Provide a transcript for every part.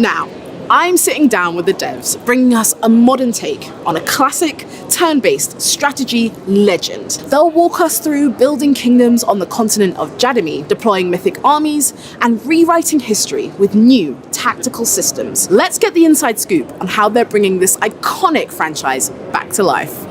Now, I'm sitting down with the devs, bringing us a modern take on a classic, turn-based strategy legend. They'll walk us through building kingdoms on the continent of Jadami, deploying mythic armies, and rewriting history with new tactical systems. Let's get the inside scoop on how they're bringing this iconic franchise back to life.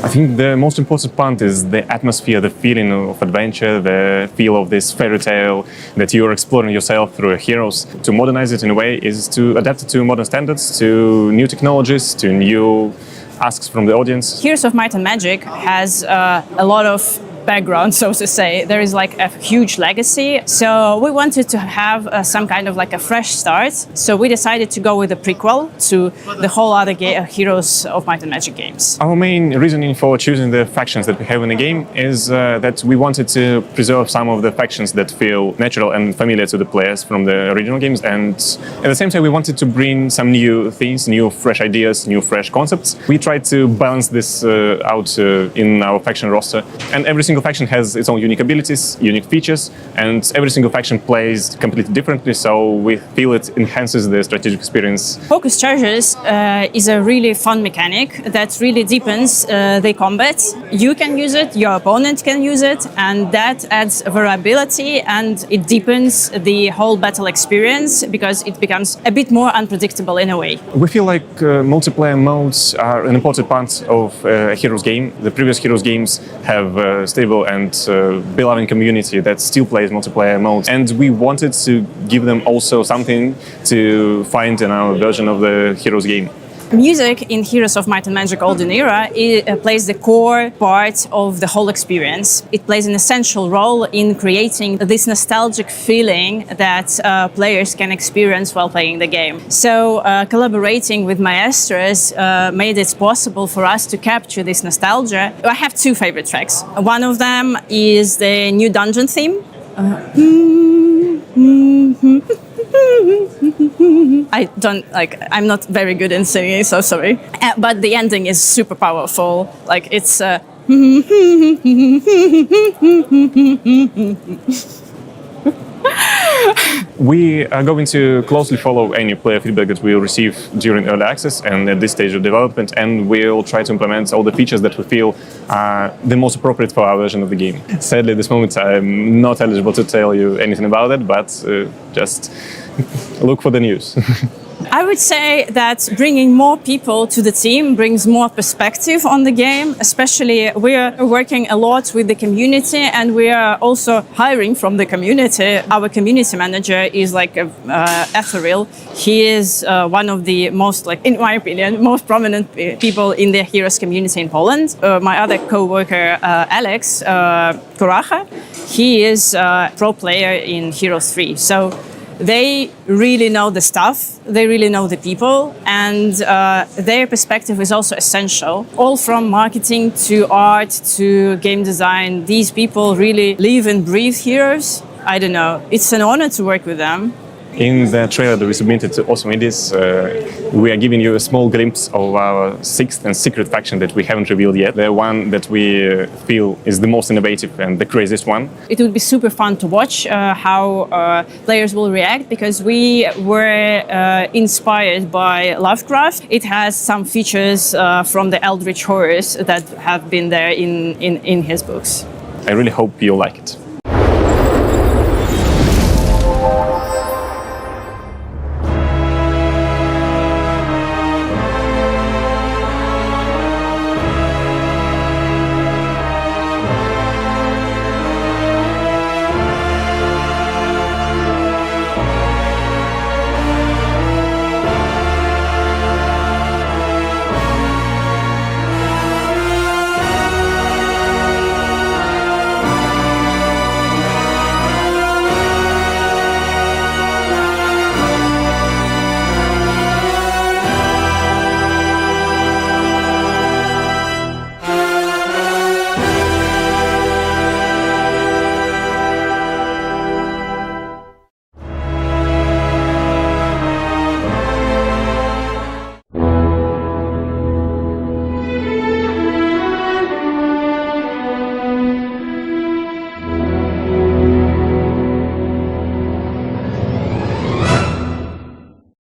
I think the most important part is the atmosphere, the feeling of adventure, the feel of this fairy tale that you're exploring yourself through heroes. To modernize it in a way is to adapt it to modern standards, to new technologies, to new asks from the audience. Heroes of Might and Magic has a lot of background, so to say. There is like a huge legacy. So we wanted to have some kind of like a fresh start. So we decided to go with a prequel to the whole other Heroes of Might and Magic games. Our main reasoning for choosing the factions that we have in the game is that we wanted to preserve some of the factions that feel natural and familiar to the players from the original games, and at the same time we wanted to bring some new things, new fresh ideas, new fresh concepts. We tried to balance this out in our faction roster, and every single faction has its own unique abilities, unique features, and every single faction plays completely differently, so we feel it enhances the strategic experience. Focus charges is a really fun mechanic that really deepens the combat. You can use it, your opponent can use it, and that adds variability and it deepens the whole battle experience because it becomes a bit more unpredictable in a way. We feel like multiplayer modes are an important part of a Heroes game. The previous Heroes games have stable and beloved community that still plays multiplayer modes, and we wanted to give them also something to find in our version of the Heroes game. Music in Heroes of Might and Magic Olden Era plays the core part of the whole experience. It plays an essential role in creating this nostalgic feeling that players can experience while playing the game. So collaborating with maestros made it possible for us to capture this nostalgia. I have two favorite tracks. One of them is the new dungeon theme. I'm not very good in singing, so sorry. But the ending is super powerful. Like it's. We are going to closely follow any player feedback that we'll receive during early access and at this stage of development, and we'll try to implement all the features that we feel are the most appropriate for our version of the game. Sadly, at this moment, I'm not eligible to tell you anything about it, but just look for the news. I would say that bringing more people to the team brings more perspective on the game. Especially, we're working a lot with the community, and we are also hiring from the community. Our community manager is like ethereal. He is one of the most, like, in my opinion, most prominent people in the Heroes community in Poland. My other co-worker, Alex Koracha, he is a pro player in Heroes 3. So they really know the stuff, they really know the people, and their perspective is also essential. All from marketing to art to game design, these people really live and breathe Heroes. I don't know, it's an honor to work with them. In the trailer that we submitted to Awesome Indies, we are giving you a small glimpse of our sixth and secret faction that we haven't revealed yet. The one that we feel is the most innovative and the craziest one. It would be super fun to watch how players will react, because we were inspired by Lovecraft. It has some features from the eldritch horrors that have been there in his books. I really hope you'll like it.